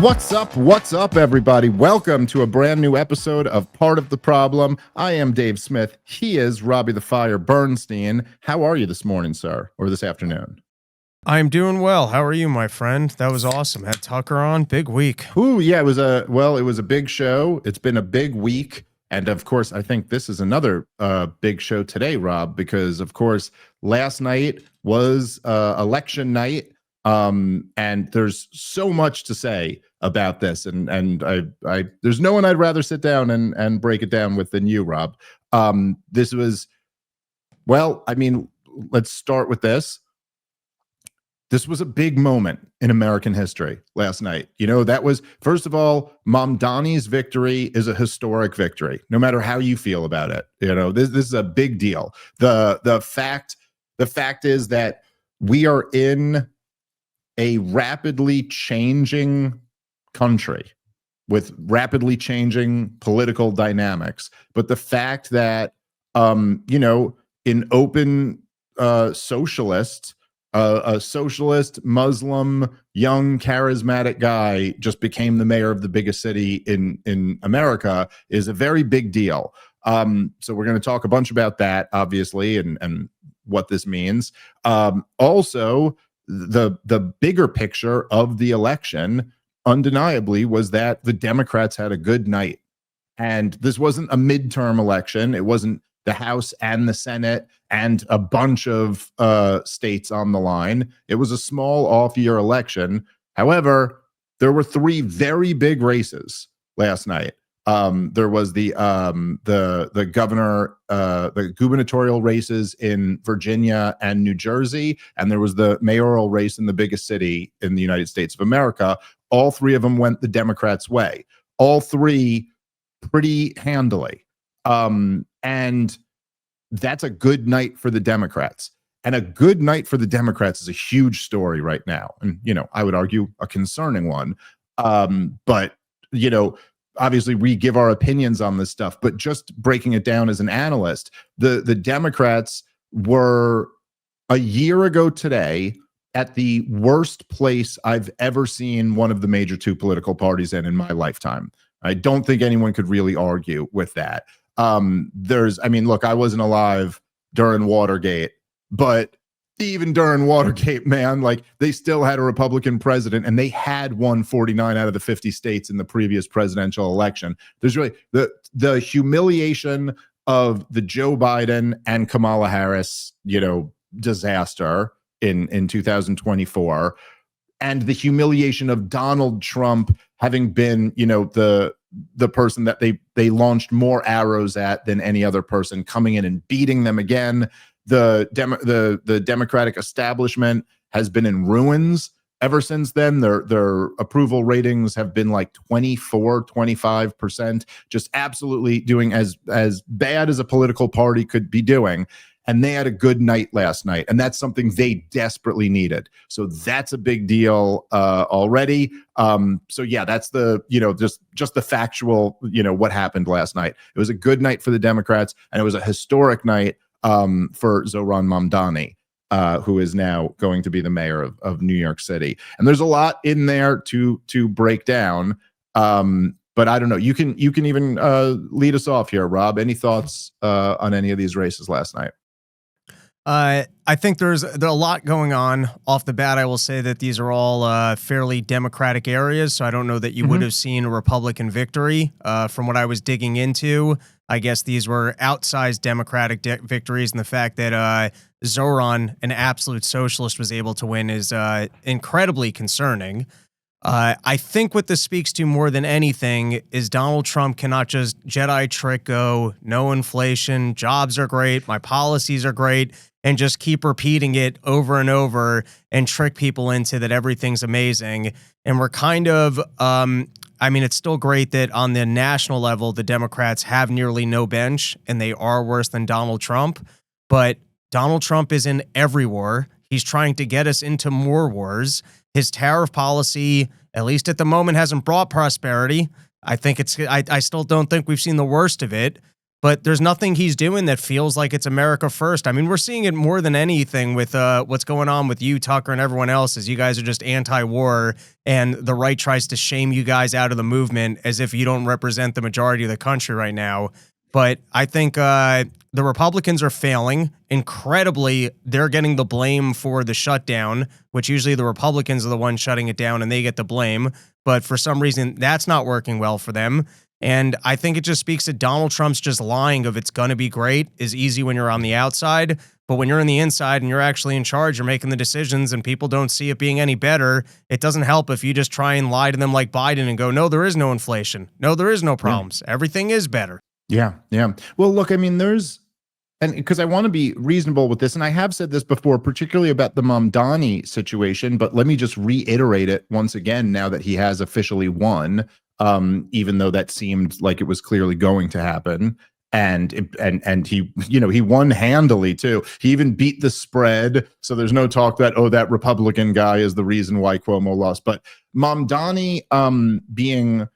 What's up? What's up, everybody? Welcome to a brand new episode of Part of the Problem. I am Dave Smith. He is Robbie the Fire Bernstein. How are you this morning, sir, or this afternoon? I'm doing well. How are you, my friend? That was awesome. Had Tucker on. Big week. Ooh, yeah, it was a big show. It's been a big week. And of course, I think this is another big show today, Rob, because of course, last night was election night. And there's so much to say about this, and I there's no one I'd rather sit down and break it down with than you, Rob. This was, well, I mean, let's start with this. This was a big moment in American history last night. You know, that was, first of all, Mamdani's victory is a historic victory, no matter how you feel about it. You know, this is a big deal. The fact is that we are in a rapidly changing country with rapidly changing political dynamics. But the fact that, you know, an open socialist, a socialist, Muslim, young, charismatic guy just became the mayor of the biggest city in America is a very big deal. So we're going to talk a bunch about that, obviously, and what this means. Also, the bigger picture of the election undeniably was that the Democrats had a good night. And this wasn't a midterm election. It wasn't the House and the Senate and a bunch of states on the line. It was a small off-year election. However, there were three very big races last night. There was the governor, the gubernatorial races in Virginia and New Jersey, and there was the mayoral race in the biggest city in the United States of America. All three of them went the Democrats' way. All three pretty handily. And that's a good night for the Democrats. And a good night for the Democrats is a huge story right now. And, you know, I would argue a concerning one. But, you know, obviously we give our opinions on this stuff, but just breaking it down as an analyst, the Democrats were a year ago today at the worst place I've ever seen one of the major two political parties in my lifetime. I don't think anyone could really argue with that. I mean, look, I wasn't alive during Watergate, but even during Watergate, man, like they still had a Republican president and they had won 49 out of the 50 states in the previous presidential election. There's really the humiliation of the Joe Biden and Kamala Harris, you know, disaster in 2024, and the humiliation of Donald Trump having been, you know, the person that they launched more arrows at than any other person, coming in and beating them again. The Democratic establishment has been in ruins ever since then. Their approval ratings have been like 25%, just absolutely doing as bad as a political party could be doing. And they had a good night last night, and that's something they desperately needed. So that's a big deal already. So yeah, that's the, you know, just the factual, you know, what happened last night. It was a good night for the Democrats, and it was a historic night for Zohran Mamdani, who is now going to be the mayor of New York City. And there's a lot in there to break down. But I don't know. You can even lead us off here, Rob. Any thoughts on any of these races last night? I think there's a lot going on. Off the bat, I will say that these are all fairly Democratic areas, so I don't know that you would have seen a Republican victory. From what I was digging into, I guess these were outsized Democratic victories, and the fact that Zohran, an absolute socialist, was able to win is incredibly concerning. I think what this speaks to more than anything is Donald Trump cannot just Jedi trick go, no inflation, jobs are great, my policies are great, and just keep repeating it over and over and trick people into that everything's amazing. And we're kind of, I mean, it's still great that on the national level, the Democrats have nearly no bench and they are worse than Donald Trump. But Donald Trump is in every war. He's trying to get us into more wars. His tariff policy, at least at the moment, hasn't brought prosperity. I think I still don't think we've seen the worst of it. but there's nothing he's doing that feels like it's America first. I mean, we're seeing it more than anything with what's going on with you, Tucker, and everyone else, is you guys are just anti-war, and the right tries to shame you guys out of the movement as if you don't represent the majority of the country right now. But I think the Republicans are failing incredibly. They're getting the blame for the shutdown, which usually the Republicans are the ones shutting it down and they get the blame. But for some reason, that's not working well for them. And I think it just speaks to Donald Trump's just lying of it's going to be great is easy when you're on the outside. But when you're on the inside and you're actually in charge, you're making the decisions and people don't see it being any better. It doesn't help if you just try and lie to them like Biden and go, no, there is no inflation. No, there is no problems. Everything is better. Yeah. Well, look, I mean, and because I want to be reasonable with this, and I have said this before, particularly about the Mamdani situation, but let me just reiterate it once again now that he has officially won, even though that seemed like it was clearly going to happen. And he, he won handily too. He even beat the spread. So there's no talk that, oh, that Republican guy is the reason why Cuomo lost. But Mamdani being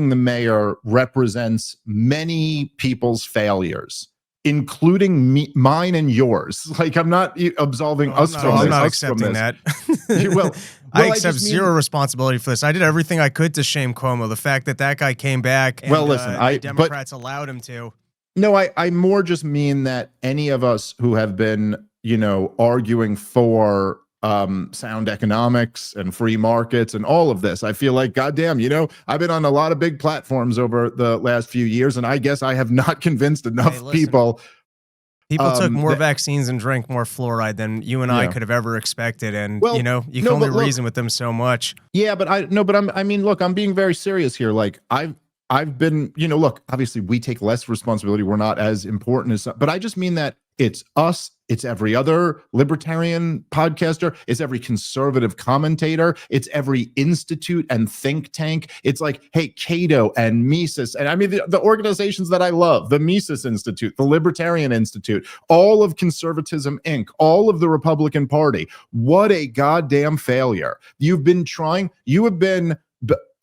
the mayor represents many people's failures, including mine and yours. Like, I'm not absolving us from this. I'm not accepting that. well, I accept zero responsibility for this. I did everything I could to shame Cuomo. The fact that guy came back and the Democrats allowed him to. No, I more just mean that any of us who have been, arguing for sound economics and free markets and all of this, I feel like, goddamn, I've been on a lot of big platforms over the last few years, and I guess I have not convinced enough people. People took more vaccines and drank more fluoride than you and I could have ever expected, and you can only reason with them so much. Yeah, but look, I'm being very serious here. Like, I've been, look, obviously we take less responsibility. We're not as important as, but I just mean that it's us, it's every other libertarian podcaster, it's every conservative commentator, it's every institute and think tank. It's like, hey, Cato and Mises, and I mean the organizations that I love, the Mises Institute, the Libertarian Institute, all of Conservatism Inc., all of the Republican Party. What a goddamn failure. You have been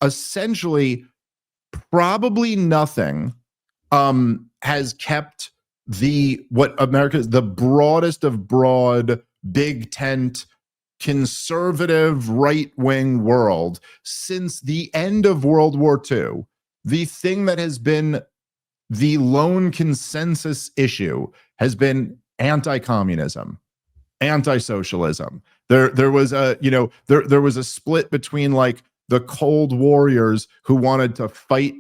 essentially probably nothing has kept what America's the broadest of broad, big tent, conservative right-wing world since the end of World War II. The thing that has been the lone consensus issue has been anti-communism, anti-socialism. There was a split between like the Cold Warriors who wanted to fight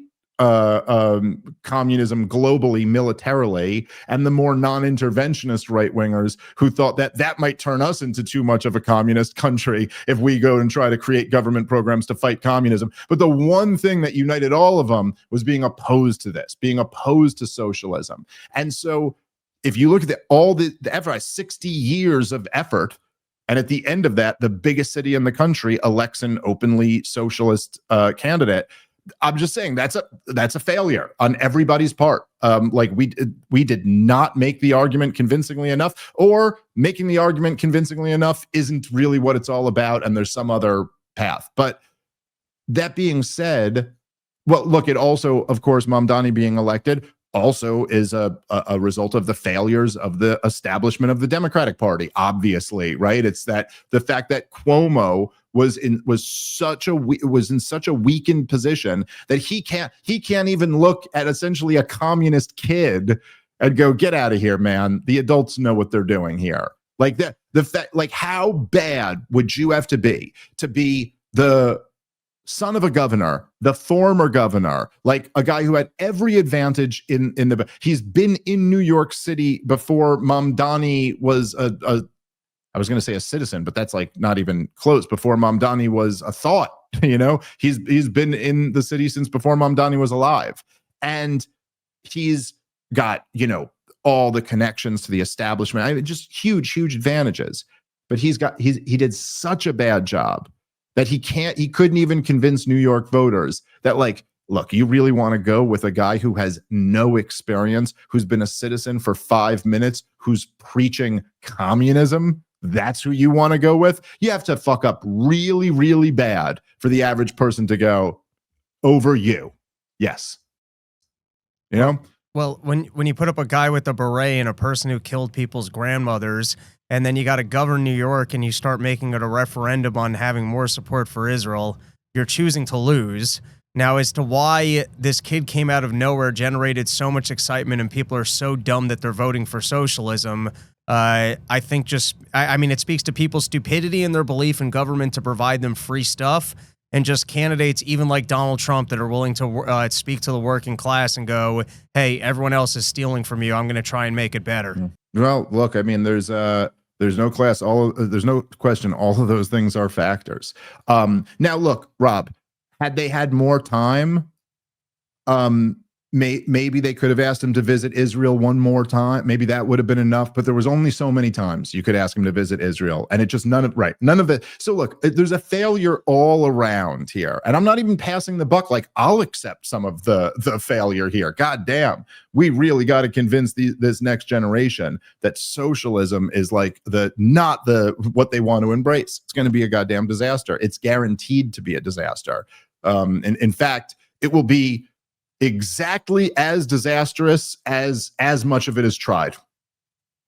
communism globally, militarily, and the more non-interventionist right-wingers who thought that might turn us into too much of a communist country if we go and try to create government programs to fight communism. But the one thing that united all of them was being opposed to this, being opposed to socialism. And so if you look at all the effort, 60 years of effort, and at the end of that, the biggest city in the country elects an openly socialist candidate. I'm just saying that's a failure on everybody's part. Like we did not make the argument convincingly enough, or making the argument convincingly enough isn't really what it's all about, and there's some other path. But that being said, well, look, it also, of course, Mamdani being elected also is a result of the failures of the establishment of the Democratic Party, obviously, right? It's that the fact that Cuomo was in such a weakened position that he can't even look at essentially a communist kid and go, get out of here, man. The adults know what they're doing here. Like the fact, like, how bad would you have to be the son of a governor, the former governor, like a guy who had every advantage he's been in New York City before Mamdani was I was going to say a citizen, but that's like not even close. Before Mamdani was a thought, he's been in the city since before Mamdani was alive, and he's got all the connections to the establishment. I mean, just huge advantages. But he did such a bad job that he couldn't even convince New York voters that, like, look, you really want to go with a guy who has no experience, who's been a citizen for 5 minutes, who's preaching communism? That's who you want to go with? You have to fuck up really, really bad for the average person to go over you. Yes. You know? Well, when you put up a guy with a beret and a person who killed people's grandmothers, and then you got to govern New York and you start making it a referendum on having more support for Israel, you're choosing to lose. Now, as to why this kid came out of nowhere, generated so much excitement, and people are so dumb that they're voting for socialism, I think I mean, it speaks to people's stupidity and their belief in government to provide them free stuff, and just candidates, even like Donald Trump, that are willing to speak to the working class and go, hey, everyone else is stealing from you. I'm going to try and make it better. Well, look, I mean, there's no there's no question. All of those things are factors. Now, look, Rob, had they had more time, maybe they could have asked him to visit Israel one more time. Maybe that would have been enough, but there was only so many times you could ask him to visit Israel. And it just none of it. So look, there's a failure all around here. And I'm not even passing the buck. Like, I'll accept some of the failure here. God damn, we really got to convince this next generation that socialism is like not what they want to embrace. It's going to be a goddamn disaster. It's guaranteed to be a disaster. And in fact, it will be exactly as disastrous as much of it is tried.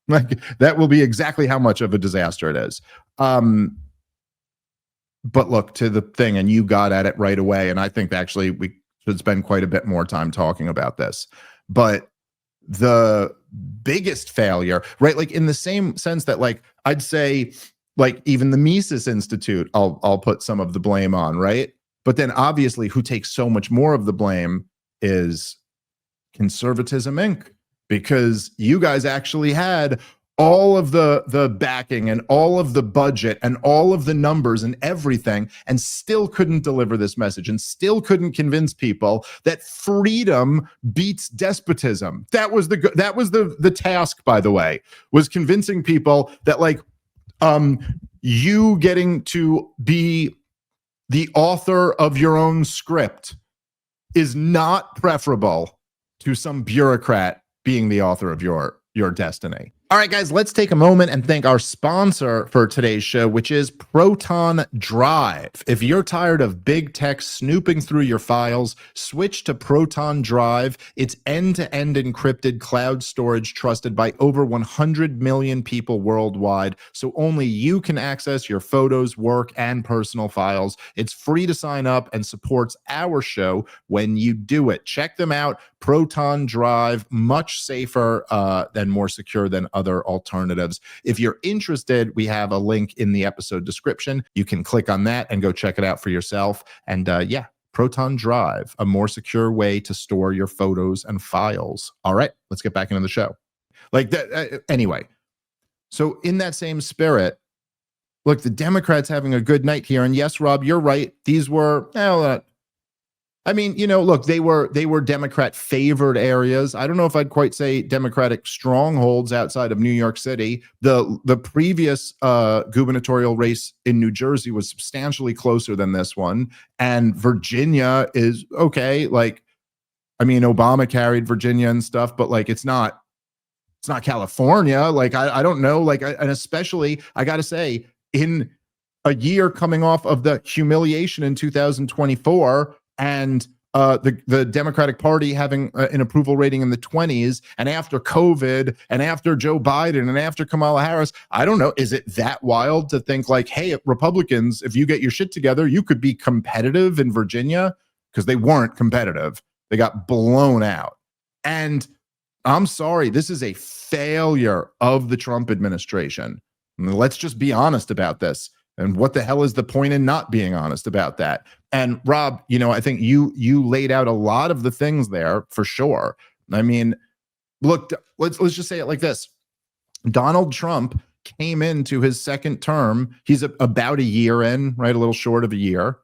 Like, that will be exactly how much of a disaster it is. But look, to the thing, and you got at it right away, and I think actually we should spend quite a bit more time talking about this. But the biggest failure, right? Like, in the same sense that, like, I'd say, like, even the Mises Institute, I'll put some of the blame on, right? But then obviously who takes so much more of the blame is Conservatism Inc., because you guys actually had all of the backing and all of the budget and all of the numbers and everything, and still couldn't deliver this message, and still couldn't convince people that freedom beats despotism. That was the task, by the way, was convincing people that, like, you getting to be the author of your own script is not preferable to some bureaucrat being the author of your destiny. All right, guys, let's take a moment and thank our sponsor for today's show, which is Proton Drive. If you're tired of big tech snooping through your files, switch to Proton Drive. It's end-to-end encrypted cloud storage trusted by over 100 million people worldwide, so only you can access your photos, work, and personal files. It's free to sign up and supports our show when you do it. Check them out. Proton Drive, much safer and more secure than other alternatives. If you're interested, we have a link in the episode description. You can click on that and go check it out for yourself. And yeah, Proton Drive, a more secure way to store your photos and files. All right, let's get back into the show. Like that, anyway. So in that same spirit, look, the Democrats having a good night here. And yes, Rob, you're right. These were, I mean, you know, look, they were Democrat favored areas. I don't know if I'd quite say Democratic strongholds outside of New York City. The previous gubernatorial race in New Jersey was substantially closer than this one. And Virginia is okay. Like, I mean, Obama carried Virginia and stuff, but like, it's not California. Like, I don't know. Like, and especially, I got to say, in a year coming off of the humiliation in 2024, and the Democratic Party having an approval rating in the 20s, and after COVID, and after Joe Biden, and after Kamala Harris, I don't know, is it that wild to think like, hey, Republicans, if you get your shit together, you could be competitive in Virginia? Because they weren't competitive. They got blown out. And I'm sorry, this is a failure of the Trump administration. Let's just be honest about this. And what the hell is the point in not being honest about that? And Rob, you know, I think you laid out a lot of the things there for sure. I mean, look, let's just say it like this. Donald Trump came into his second term. He's about a year in, right? A little short of a year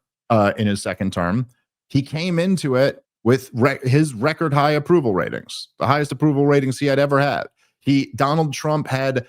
in his second term. He came into it with his record high approval ratings, the highest approval ratings he had ever had. Donald Trump had,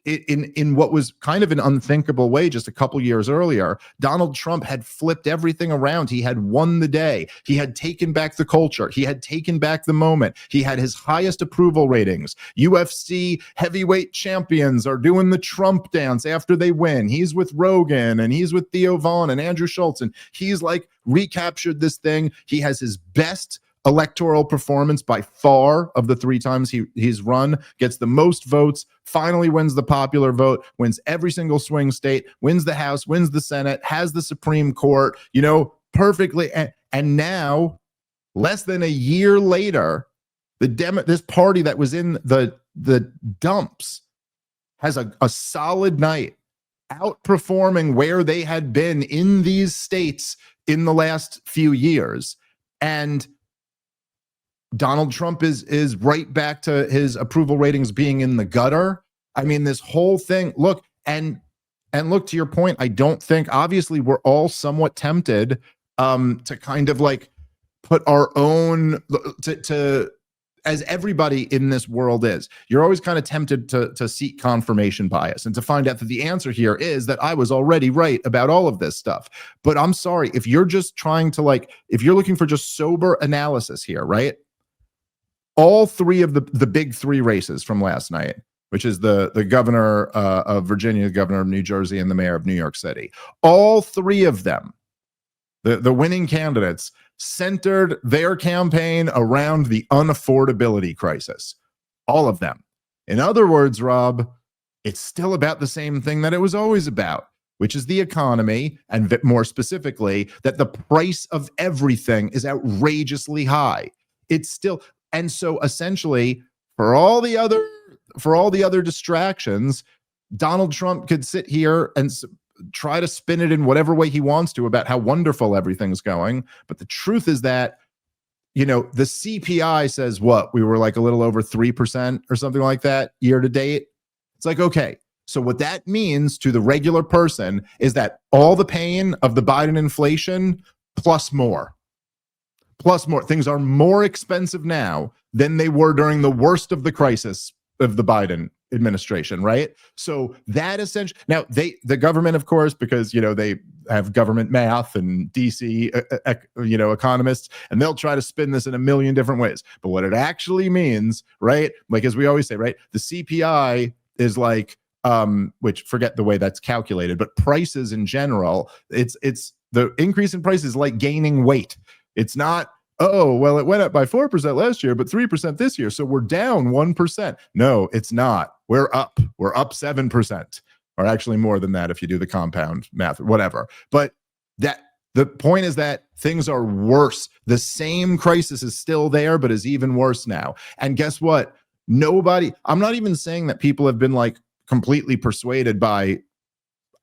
in what was kind of an unthinkable way just a couple years earlier, Donald Trump had flipped everything around. He had won the day. He had taken back the culture. He had taken back the moment. He had his highest approval ratings. UFC heavyweight champions are doing the Trump dance after they win. He's with Rogan, and he's with Theo Vaughn and Andrew Schultz, and he's like recaptured this thing. He has his best electoral performance by far of the 3 times he's run, gets the most votes, finally wins the popular vote, wins every single swing state, wins the House, wins the Senate, has the Supreme Court, perfectly. And now, less than a year later, this party that was in the dumps has a solid night, outperforming where they had been in these states in the last few years. And Donald Trump is right back to his approval ratings being in the gutter. I mean, this whole thing, look, and look, to your point, I don't think, obviously, we're all somewhat tempted to kind of like put our own, as everybody in this world is, you're always kind of tempted to seek confirmation bias and to find out that the answer here is that I was already right about all of this stuff. But I'm sorry, if you're just trying to if you're looking for just sober analysis here, right? All 3 of the big 3 races from last night, which is the governor of Virginia, the governor of New Jersey, and the mayor of New York City, all 3 of them, the winning candidates, centered their campaign around the unaffordability crisis. All of them. In other words, Rob, it's still about the same thing that it was always about, which is the economy, and more specifically, that the price of everything is outrageously high. It's still, and so essentially, for all the other distractions, Donald Trump could sit here and try to spin it in whatever way he wants to about how wonderful everything's going. But the truth is that, the CPI says what? We were like a little over 3% or something like that year to date. It's like, okay, so what that means to the regular person is that all the pain of the Biden inflation plus more. Things are more expensive now than they were during the worst of the crisis of the Biden administration, right? So that essentially, now the government, of course, because they have government math and DC economists, and they'll try to spin this in a million different ways. But what it actually means, right? Like, as we always say, right? The CPI is like, which, forget the way that's calculated, but prices in general, it's the increase in prices like gaining weight. It's not, oh, well, it went up by 4% last year, but 3% this year, so we're down 1%. No, it's not. We're up 7%, or actually more than that if you do the compound math or whatever. But the point is that things are worse. The same crisis is still there, but is even worse now. And guess what? I'm not even saying that people have been completely persuaded by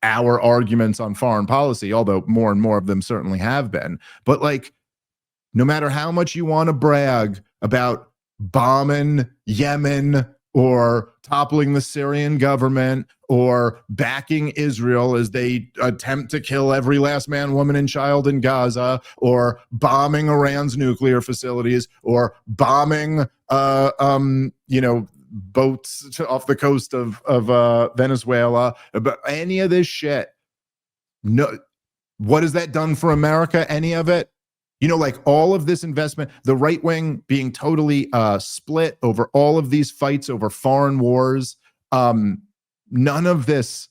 our arguments on foreign policy, although more and more of them certainly have been. But no matter how much you want to brag about bombing Yemen or toppling the Syrian government or backing Israel as they attempt to kill every last man, woman, and child in Gaza, or bombing Iran's nuclear facilities, or bombing boats off the coast of Venezuela, about any of this shit, no, what has that done for America? Any of it? All of this investment, the right wing being totally split over all of these fights over foreign wars. None of this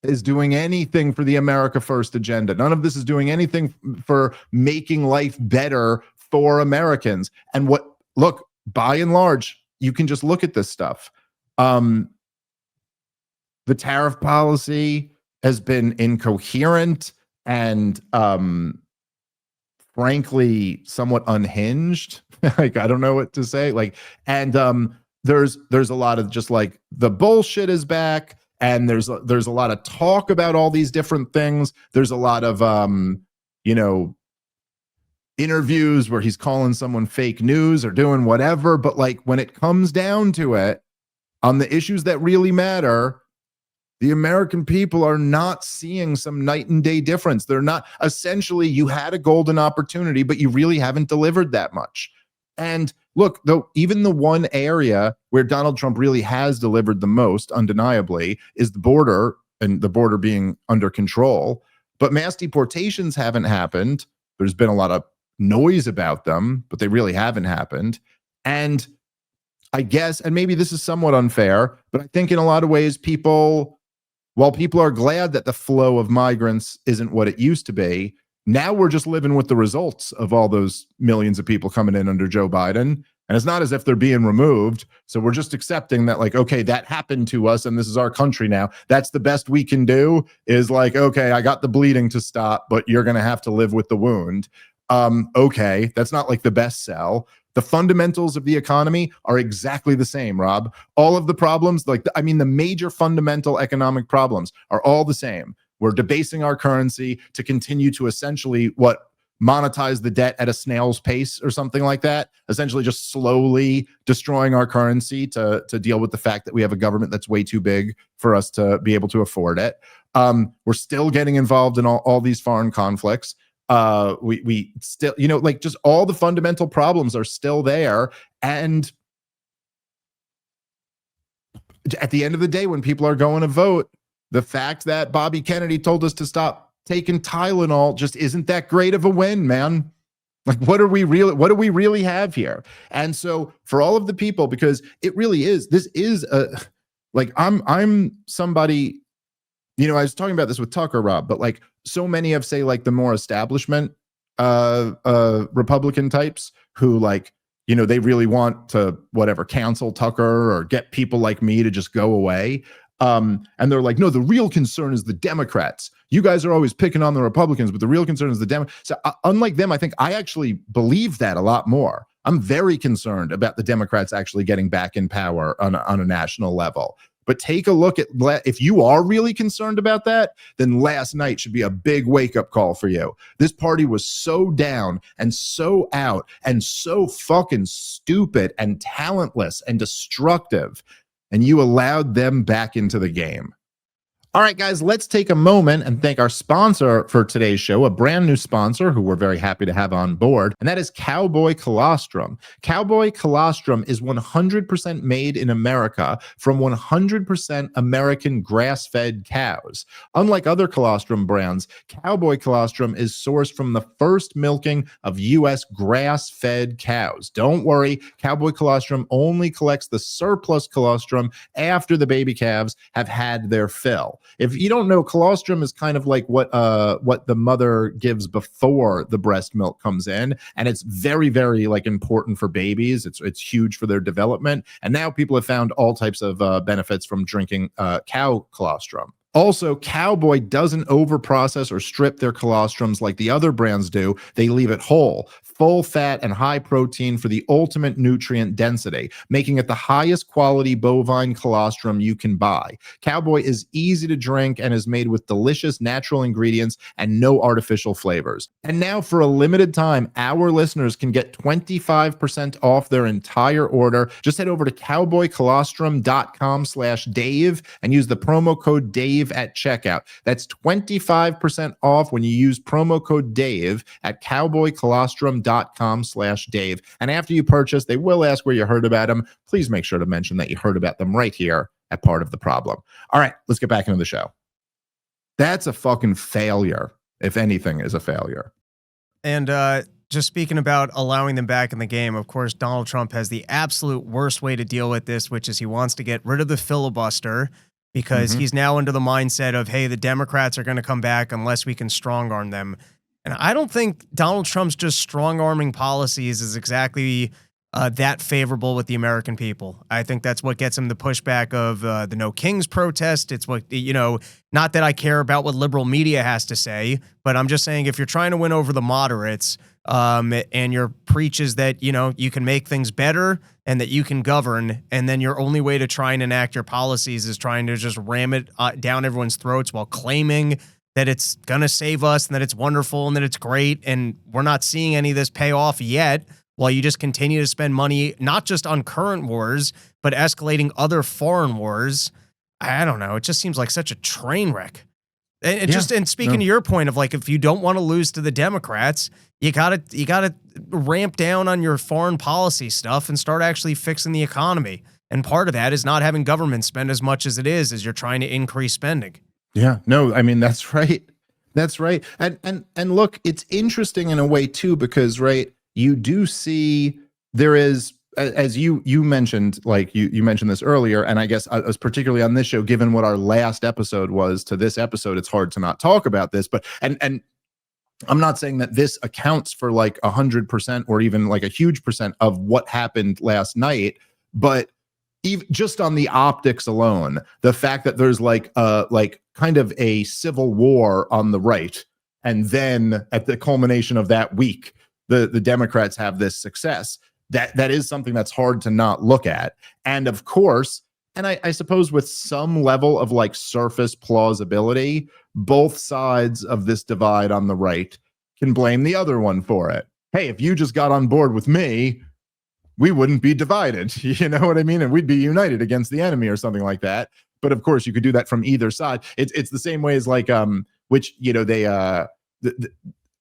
is doing anything for the America First agenda. None of this is doing anything for making life better for Americans. And look, by and large, you can just look at this stuff. The tariff policy has been incoherent and frankly somewhat unhinged. I don't know what to say. There's a lot of just the bullshit is back, and there's a lot of talk about all these different things. There's a lot of interviews where he's calling someone fake news or doing whatever, but when it comes down to it, on the issues that really matter, the American people are not seeing some night and day difference. They're not. Essentially, you had a golden opportunity, but you really haven't delivered that much. And look, though, even the one area where Donald Trump really has delivered the most, undeniably, is the border, and the border being under control. But mass deportations haven't happened. There's been a lot of noise about them, but they really haven't happened. And I guess, and maybe this is somewhat unfair, but I think in a lot of ways, while people are glad that the flow of migrants isn't what it used to be, now we're just living with the results of all those millions of people coming in under Joe Biden. And it's not as if they're being removed. So we're just accepting that, like, okay, that happened to us and this is our country now. That's the best we can do, is like, okay, I got the bleeding to stop, but you're going to have to live with the wound. Okay, that's not like the best sell. The fundamentals of the economy are exactly the same, Rob. All of the problems, the major fundamental economic problems are all the same. We're debasing our currency to continue to essentially monetize the debt at a snail's pace or something like that, essentially just slowly destroying our currency to deal with the fact that we have a government that's way too big for us to be able to afford it. We're still getting involved in all these foreign conflicts. We still, just all the fundamental problems are still there. And at the end of the day, when people are going to vote, the fact that Bobby Kennedy told us to stop taking Tylenol just isn't that great of a win, man. Like, what do we really have here? And so for all of the people, because it really is, this is I'm somebody, I was talking about this with Tucker, Rob, but like so many of, say, like the more establishment Republican types who, like, they really want to cancel Tucker or get people like me to just go away. And they're like, no, the real concern is the Democrats. You guys are always picking on the Republicans, but the real concern is the Democrats. So unlike them, I think I actually believe that a lot more. I'm very concerned about the Democrats actually getting back in power on a national level. But take a look at, if you are really concerned about that, then last night should be a big wake-up call for you. This party was so down and so out and so fucking stupid and talentless and destructive, and you allowed them back into the game. All right, guys, let's take a moment and thank our sponsor for today's show, a brand new sponsor who we're very happy to have on board, and that is Cowboy Colostrum. Cowboy Colostrum is 100% made in America from 100% American grass-fed cows. Unlike other colostrum brands, Cowboy Colostrum is sourced from the first milking of U.S. grass-fed cows. Don't worry, Cowboy Colostrum only collects the surplus colostrum after the baby calves have had their fill. If you don't know, colostrum is kind of like what the mother gives before the breast milk comes in, and it's very, very important for babies. It's huge for their development, and now people have found all types of benefits from drinking cow colostrum. Also, Cowboy doesn't overprocess or strip their colostrums like the other brands do. They leave it whole, full fat, and high protein for the ultimate nutrient density, making it the highest quality bovine colostrum you can buy. Cowboy is easy to drink and is made with delicious natural ingredients and no artificial flavors. And now, for a limited time, our listeners can get 25% off their entire order. Just head over to cowboycolostrum.com/Dave and use the promo code Dave at checkout. That's 25% off when you use promo code Dave at cowboycolostrum.com/Dave. And after you purchase, they will ask where you heard about them. Please make sure to mention that you heard about them right here at Part of the Problem. All right, let's get back into the show. That's a fucking failure, if anything is a failure. And just speaking about allowing them back in the game, of course, Donald Trump has the absolute worst way to deal with this, which is he wants to get rid of the filibuster, because he's now under the mindset of, hey, the Democrats are going to come back unless we can strong arm them. And I don't think Donald Trump's just strong arming policies is exactly that favorable with the American people. I think that's what gets him the pushback of the No Kings protest. It's what, not that I care about what liberal media has to say, but I'm just saying, if you're trying to win over the moderates, and your preach is that, you can make things better and that you can govern, and then your only way to try and enact your policies is trying to just ram it down everyone's throats while claiming that it's going to save us and that it's wonderful and that it's great, and we're not seeing any of this pay off yet, while you just continue to spend money, not just on current wars, but escalating other foreign wars. I don't know. It just seems like such a train wreck. And speaking to your point of, like, if you don't want to lose to the Democrats, you gotta ramp down on your foreign policy stuff and start actually fixing the economy. And part of that is not having government spend as much as it is as you're trying to increase spending. Yeah, no, I mean, that's right. That's right. And look, it's interesting in a way too, because, right, you do see there is, as you mentioned, like you mentioned this earlier, and I guess as particularly on this show, given what our last episode was to this episode, it's hard to not talk about this. But and I'm not saying that this accounts for like 100% or even like a huge percent of what happened last night, but even just on the optics alone, the fact that there's like kind of a civil war on the right, and then at the culmination of that week, the Democrats have this success. That is something that's hard to not look at. And of course, and I suppose with some level of like surface plausibility, both sides of this divide on the right can blame the other one for it. Hey, if you just got on board with me, we wouldn't be divided. You know what I mean? And we'd be united against the enemy or something like that. But of course, you could do that from either side. It's the same way as like which, you know, they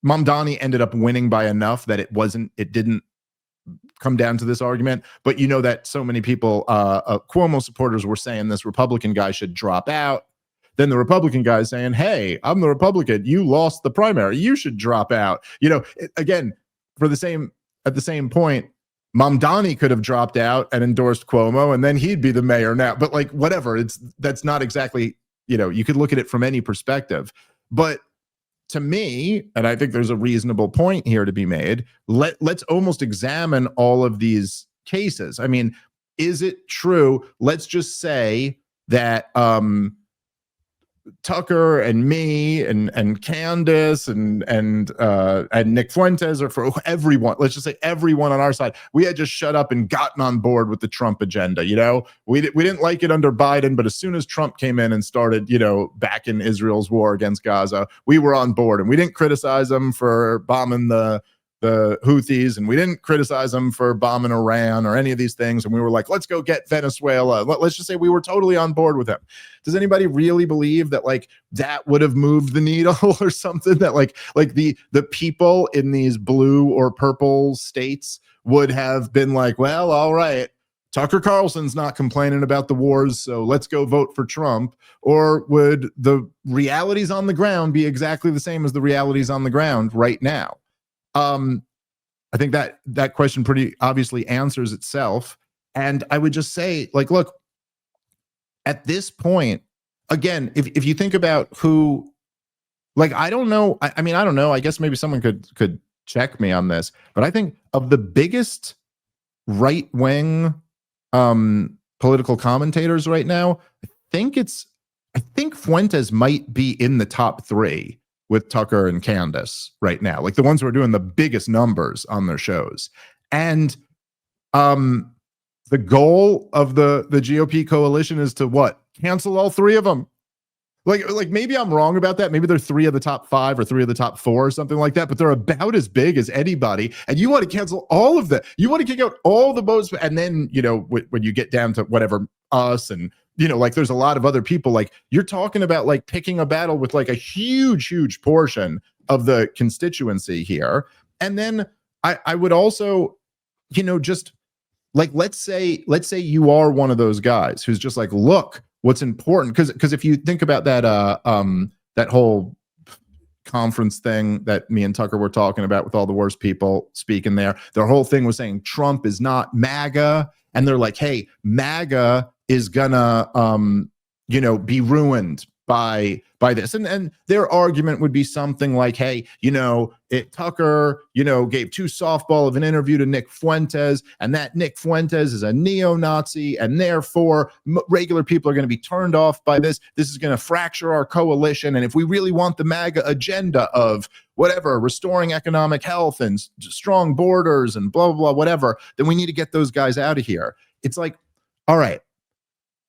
Mamdani ended up winning by enough that it didn't come down to this argument. But you know that so many people, Cuomo supporters were saying this Republican guy should drop out. Then the Republican guy is saying, hey, I'm the Republican. You lost the primary. You should drop out. You know, again, at the same point, Mamdani could have dropped out and endorsed Cuomo, and then he'd be the mayor now. But like, whatever, that's not exactly, you know, you could look at it from any perspective. But to me, and I think there's a reasonable point here to be made, let's almost examine all of these cases. I mean, is it true? Let's just say that Tucker and me and Candace and Nick Fuentes, or for everyone, let's just say everyone on our side, we had just shut up and gotten on board with the Trump agenda. You know, we didn't like it under Biden, but as soon as Trump came in and started, you know, back in Israel's war against Gaza, we were on board, and we didn't criticize him for bombing the Houthis, and we didn't criticize them for bombing Iran or any of these things. And we were like, let's go get Venezuela. Let's just say we were totally on board with him. Does anybody really believe that like that would have moved the needle or something, that like the people in these blue or purple states would have been like, well, all right, Tucker Carlson's not complaining about the wars, so let's go vote for Trump? Or would the realities on the ground be exactly the same as the realities on the ground right now? I think that question pretty obviously answers itself. And I would just say, like, look, at this point, again, if you think about who, like, I don't know. I mean, I don't know. I guess maybe someone could check me on this, but I think of the biggest right-wing political commentators right now, I think Fuentes might be in the top 3 with Tucker and Candace right now, like the ones who are doing the biggest numbers on their shows. And the goal of the GOP coalition is to what? Cancel all 3 of them. Like maybe I'm wrong about that. Maybe they're 3 of the top 5 or 3 of the top 4 or something like that, but they're about as big as anybody. And you want to cancel all of that. You want to kick out all the votes. And then, you know, when you get down to whatever, us and, you know, like there's a lot of other people, like you're talking about like picking a battle with like a huge portion of the constituency here. And then I would also, you know, just like, let's say you are one of those guys who's just like, look, what's important. Cause if you think about that whole conference thing that me and Tucker were talking about with all the worst people speaking there, their whole thing was saying Trump is not MAGA. And they're like, hey, MAGA is gonna you know, be ruined by this. And their argument would be something like, hey, you know, Tucker, you know, gave too softball of an interview to Nick Fuentes, and that Nick Fuentes is a neo-Nazi, and therefore regular people are going to be turned off by this. This is going to fracture our coalition. And if we really want the MAGA agenda of whatever, restoring economic health and strong borders and blah, blah, blah, whatever, then we need to get those guys out of here. It's like, all right,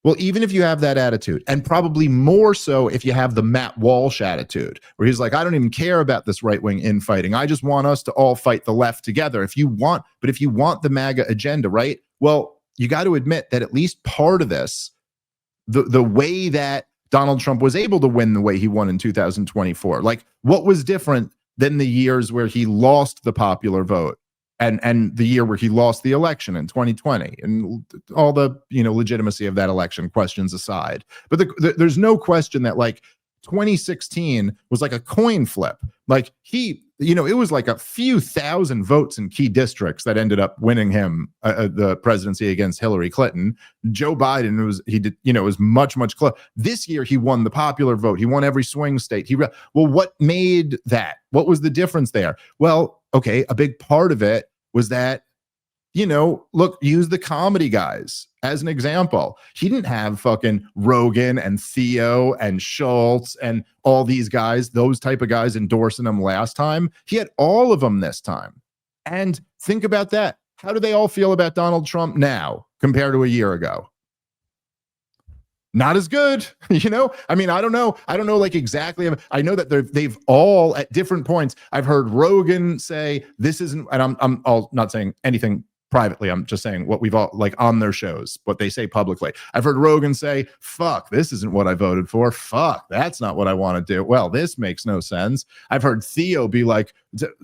well, even if you have that attitude, and probably more so if you have the Matt Walsh attitude, where he's like, I don't even care about this right-wing infighting. I just want us to all fight the left together. If you want the MAGA agenda, right? Well, you got to admit that at least part of this, the way that Donald Trump was able to win the way he won in 2024, like what was different than the years where he lost the popular vote? And the year where he lost the election in 2020, and all the, you know, legitimacy of that election questions aside. But there's no question that like 2016 was like a coin flip Like it was like a few thousand votes in key districts that ended up winning him the presidency against Hillary Clinton. Joe Biden was much, much closer. This year he won the popular vote. He won every swing state. Well, what made that? What was the difference there? Well, okay, a big part of it was that, look, use the comedy guys as an example. He didn't have fucking Rogan and Theo and Schultz and all these guys, those type of guys endorsing him last time. He had all of them this time. And think about that. How do they all feel about Donald Trump now compared to a year ago? Not as good, I mean, I don't know like exactly. I know that they've all at different points. I've heard Rogan say this isn't, and I'm all not saying anything privately. I'm just saying what we've all like on their shows, what they say publicly. I've heard Rogan say, fuck, this isn't what I voted for. Fuck, that's not what I want to do. Well, this makes no sense. I've heard Theo be like,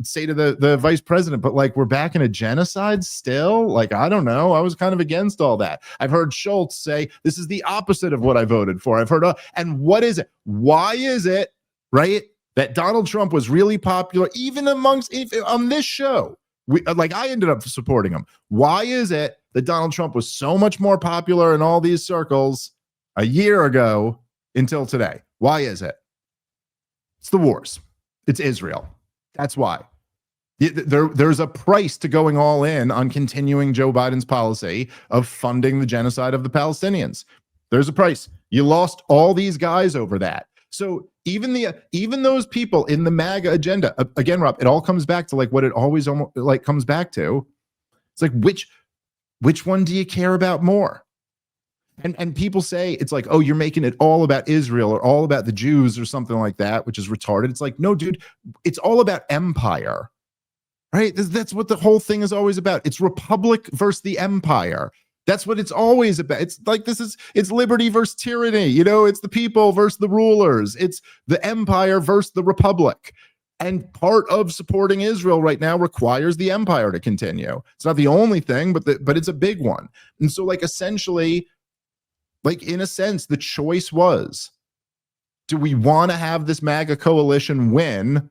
say to the vice president, but like, we're back in a genocide still? Like, I don't know. I was kind of against all that. I've heard Schultz say, this is the opposite of what I voted for. I've heard, and what is it? Why is it, right, that Donald Trump was really popular, even on this show? I ended up supporting him. Why is it that Donald Trump was so much more popular in all these circles a year ago until today? Why is it? It's the wars. It's Israel. That's why. There's a price to going all in on continuing Joe Biden's policy of funding the genocide of the Palestinians. There's a price. You lost all these guys over that. So even those people in the MAGA agenda, again, Rob, it all comes back to like what it always almost like comes back to. It's like which one do you care about more? And people say it's like, oh, you're making it all about Israel or all about the Jews or something like that, which is retarded. It's like, no, dude, it's all about empire, right? That's what the whole thing is always about. It's republic versus the empire. That's what it's always about. It's like it's liberty versus tyranny. It's the people versus the rulers. It's the empire versus the republic. And part of supporting Israel right now requires the empire to continue. It's not the only thing, but it's a big one. And so like essentially, like in a sense, the choice was, do we want to have this MAGA coalition win,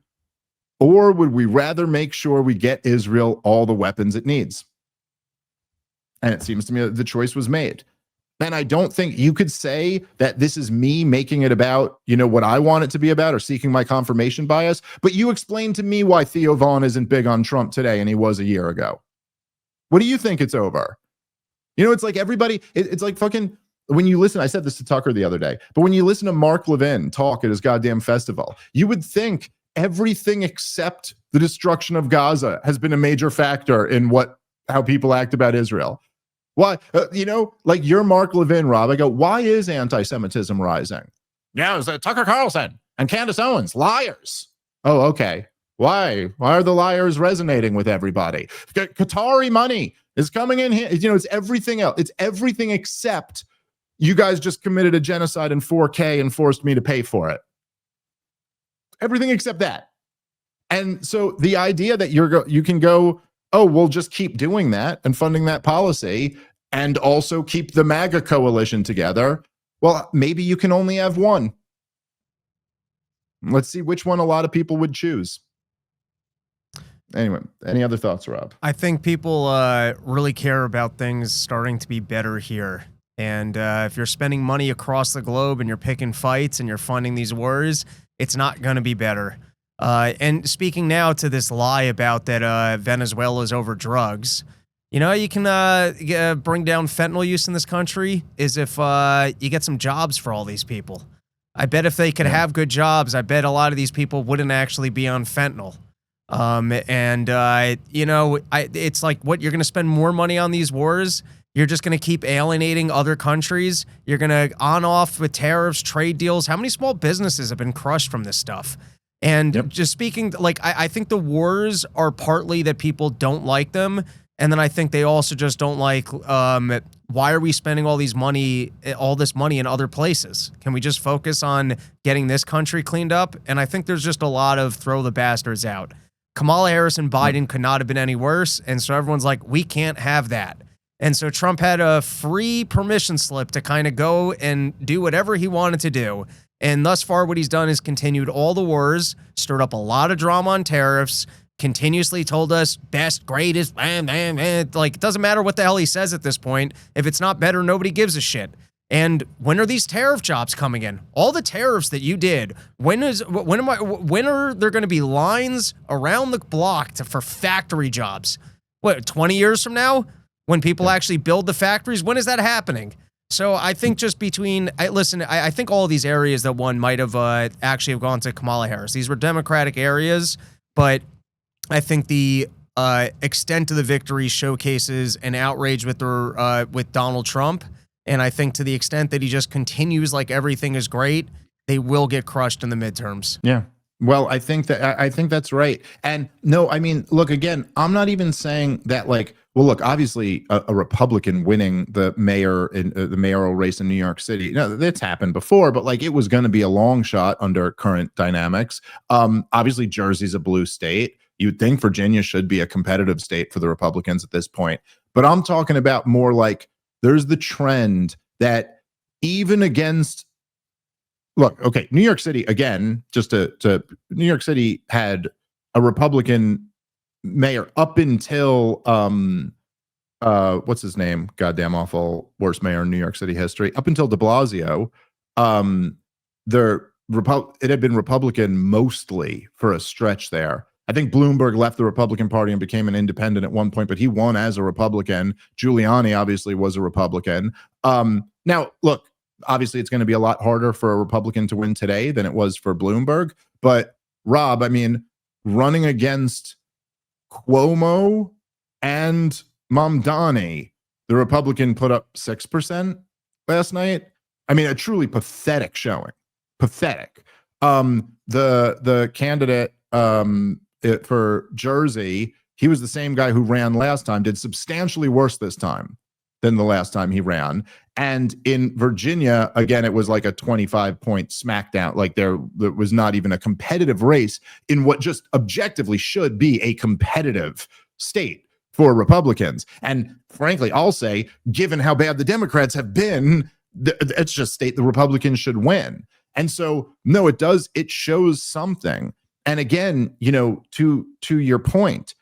or would we rather make sure we get Israel all the weapons it needs? And it seems to me that the choice was made. And I don't think you could say that this is me making it about, what I want it to be about or seeking my confirmation bias. But you explain to me why Theo Vaughn isn't big on Trump today and he was a year ago. What do you think it's over? It's like everybody, it's like fucking, when you listen, I said this to Tucker the other day, but when you listen to Mark Levin talk at his goddamn festival, you would think everything except the destruction of Gaza has been a major factor in how people act about Israel. Why, like you're Mark Levin, Rob. I go, why is anti-Semitism rising? Yeah, it's Tucker Carlson and Candace Owens, liars. Oh, okay. Why? Why are the liars resonating with everybody? Qatari money is coming in here. It's everything else. It's everything except you guys just committed a genocide in 4K and forced me to pay for it. Everything except that. And so the idea that you can go, oh, we'll just keep doing that and funding that policy and also keep the MAGA coalition together. Well, maybe you can only have one. Let's see which one a lot of people would choose. Anyway, any other thoughts, Rob? I think people really care about things starting to be better here. And if you're spending money across the globe and you're picking fights and you're funding these wars, it's not going to be better. And speaking now to this lie about that Venezuela is over drugs, you can bring down fentanyl use in this country is if you get some jobs for all these people. I bet if they could have good jobs, I bet a lot of these people wouldn't actually be on fentanyl. It's like, what, you're going to spend more money on these wars? You're just going to keep alienating other countries? You're going to on off with tariffs, trade deals? How many small businesses have been crushed from this stuff? And just speaking, like, I think the wars are partly that people don't like them. And then I think they also just don't like, why are we spending all this money in other places? Can we just focus on getting this country cleaned up? And I think there's just a lot of throw the bastards out. Kamala Harris and Biden could not have been any worse. And so everyone's like, we can't have that. And so Trump had a free permission slip to kind of go and do whatever he wanted to do. And thus far, what he's done is continued all the wars, stirred up a lot of drama on tariffs, continuously told us best, greatest, like it doesn't matter what the hell he says at this point. If it's not better, nobody gives a shit. And when are these tariff jobs coming in? All the tariffs that you did, when are there going to be lines around the block for factory jobs? What, 20 years from now? When people actually build the factories? When is that happening? So I think just between, I think all of these areas that one might have actually have gone to Kamala Harris. These were Democratic areas, but I think the extent of the victory showcases an outrage with Donald Trump. And I think to the extent that he just continues like everything is great, they will get crushed in the midterms. Yeah. Well, I think that's right. And no, I mean, look, again, I'm not even saying that like, well, look, obviously a Republican winning the mayor in the mayoral race in New York City, that's happened before, but like it was going to be a long shot under current dynamics. Obviously Jersey's a blue state. You'd think Virginia should be a competitive state for the Republicans at this point, but I'm talking about more like there's the trend that even against, look, okay, New York City, again, just to New York City had a Republican mayor up until what's his name? Goddamn awful, worst mayor in New York City history. Up until de Blasio, it had been Republican mostly for a stretch there. I think Bloomberg left the Republican Party and became an independent at one point, but he won as a Republican. Giuliani obviously was a Republican. Now, look, obviously it's going to be a lot harder for a Republican to win today than it was for Bloomberg. But Rob, I mean, running against Cuomo and Mamdani, the Republican put up 6% last night. I mean, a truly pathetic showing. Pathetic. The candidate for Jersey, he was the same guy who ran last time, did substantially worse this time than the last time he ran. And in Virginia, again, it was like a 25-point smackdown. Like there was not even a competitive race in what just objectively should be a competitive state for Republicans. And frankly, I'll say, given how bad the Democrats have been, it's just state the Republicans should win. And so, no, it does. It shows something. And again, to your point,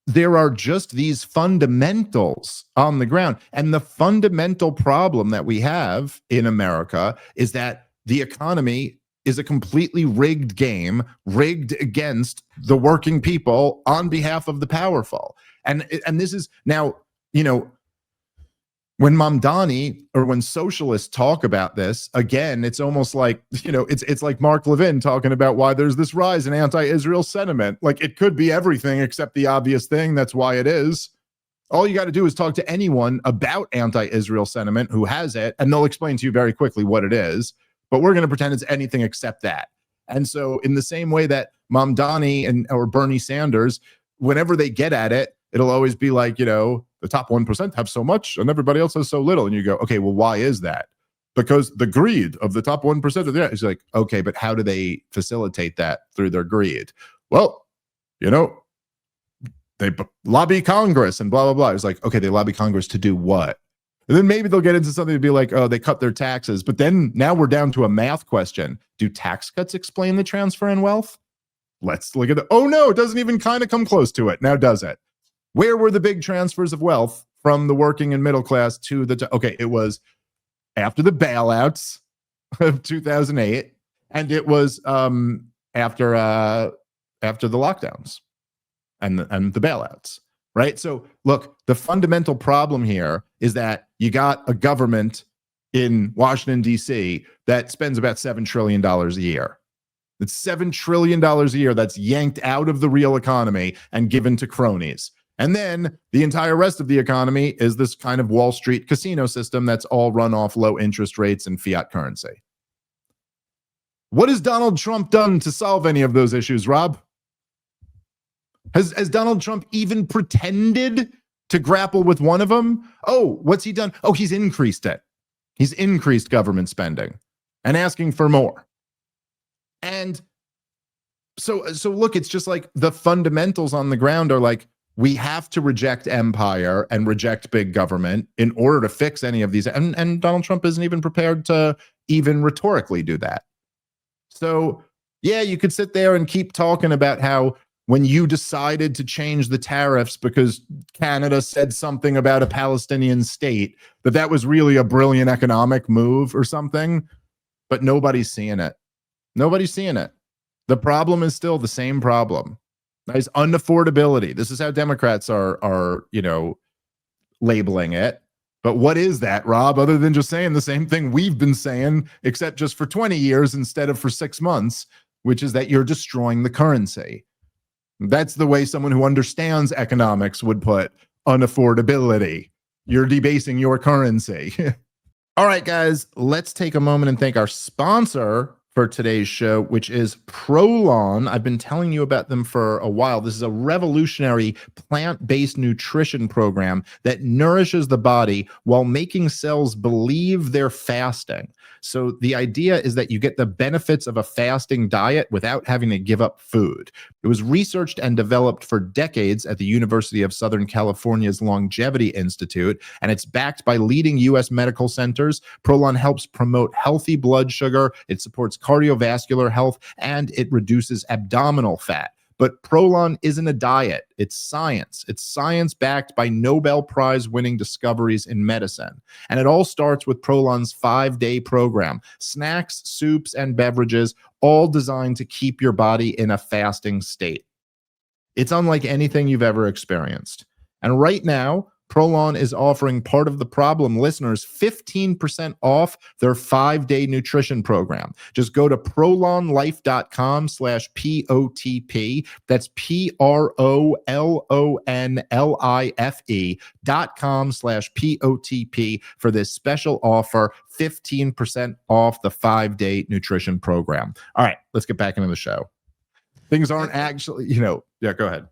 there are just these fundamentals on the ground. And the fundamental problem that we have in America is that the economy is a completely rigged game, rigged against the working people on behalf of the powerful. And this is now, when Mamdani or when socialists talk about this, again, it's almost like, it's like Mark Levin talking about why there's this rise in anti-Israel sentiment. Like it could be everything except the obvious thing. That's why it is. All you got to do is talk to anyone about anti-Israel sentiment who has it, and they'll explain to you very quickly what it is. But we're going to pretend it's anything except that. And so in the same way that Mamdani or Bernie Sanders, whenever they get at it, it'll always be like, the top 1% have so much and everybody else has so little. And you go, okay, well, why is that? Because the greed of the top 1% of that is like, okay, but how do they facilitate that through their greed? Well, they lobby Congress and blah, blah, blah. It's like, okay, they lobby Congress to do what? And then maybe they'll get into something to be like, oh, they cut their taxes. But then now we're down to a math question. Do tax cuts explain the transfer in wealth? Let's look at oh no, it doesn't even kind of come close to it. Now does it? Where were the big transfers of wealth from the working and middle class to okay, it was after the bailouts of 2008, and it was after the lockdowns and the bailouts, right? So look, the fundamental problem here is that you got a government in Washington, D.C. that spends about $7 trillion a year. It's $7 trillion a year that's yanked out of the real economy and given to cronies. And then the entire rest of the economy is this kind of Wall Street casino system that's all run off low interest rates and fiat currency. What has Donald Trump done to solve any of those issues, Rob? Has Donald Trump even pretended to grapple with one of them? Oh, what's he done? Oh, he's increased it. He's increased government spending and asking for more. And so look, it's just like the fundamentals on the ground are like, we have to reject empire and reject big government in order to fix any of these. And Donald Trump isn't even prepared to even rhetorically do that. So, yeah, you could sit there and keep talking about how when you decided to change the tariffs because Canada said something about a Palestinian state, that was really a brilliant economic move or something, but nobody's seeing it. Nobody's seeing it. The problem is still the same problem. It's unaffordability. This is how Democrats are, labeling it. But what is that, Rob, other than just saying the same thing we've been saying, except just for 20 years instead of for 6 months, which is that you're destroying the currency. That's the way someone who understands economics would put unaffordability. You're debasing your currency. All right, guys, let's take a moment and thank our sponsor for today's show, which is Prolon. I've been telling you about them for a while. This is a revolutionary plant-based nutrition program that nourishes the body while making cells believe they're fasting. So the idea is that you get the benefits of a fasting diet without having to give up food. It was researched and developed for decades at the University of Southern California's Longevity Institute, and it's backed by leading U.S. medical centers. Prolon helps promote healthy blood sugar, it supports cardiovascular health, and it reduces abdominal fat. But Prolon isn't a diet. It's science. It's science backed by Nobel Prize winning discoveries in medicine. And it all starts with Prolon's 5-day program. Snacks, soups, and beverages, all designed to keep your body in a fasting state. It's unlike anything you've ever experienced. And right now, Prolon is offering Part of the Problem listeners 15% off their 5-day nutrition program. Just go to prolonlife.com/POTP. That's PROLONLIFE.com/POTP for this special offer, 15% off the 5-day nutrition program. All right, let's get back into the show. Things aren't actually, yeah, go ahead.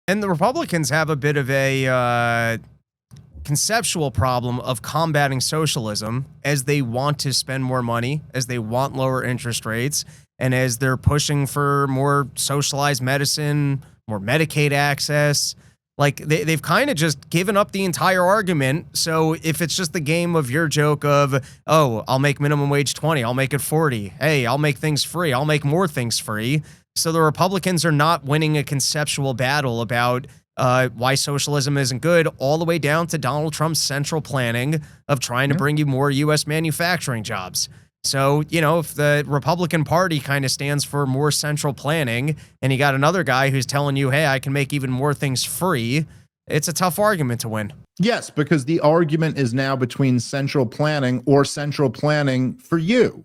And the Republicans have a bit of a conceptual problem of combating socialism, as they want to spend more money, as they want lower interest rates, and as they're pushing for more socialized medicine, more Medicaid access. Like, they've kind of just given up the entire argument. So if it's just the game of your joke of, oh, I'll make minimum wage 20, I'll make it 40. Hey, I'll make things free. I'll make more things free. So the Republicans are not winning a conceptual battle about why socialism isn't good, all the way down to Donald Trump's central planning of trying to bring you more U.S. manufacturing jobs. So, if the Republican Party kind of stands for more central planning, and you got another guy who's telling you, hey, I can make even more things free, it's a tough argument to win. Yes, because the argument is now between central planning or central planning for you.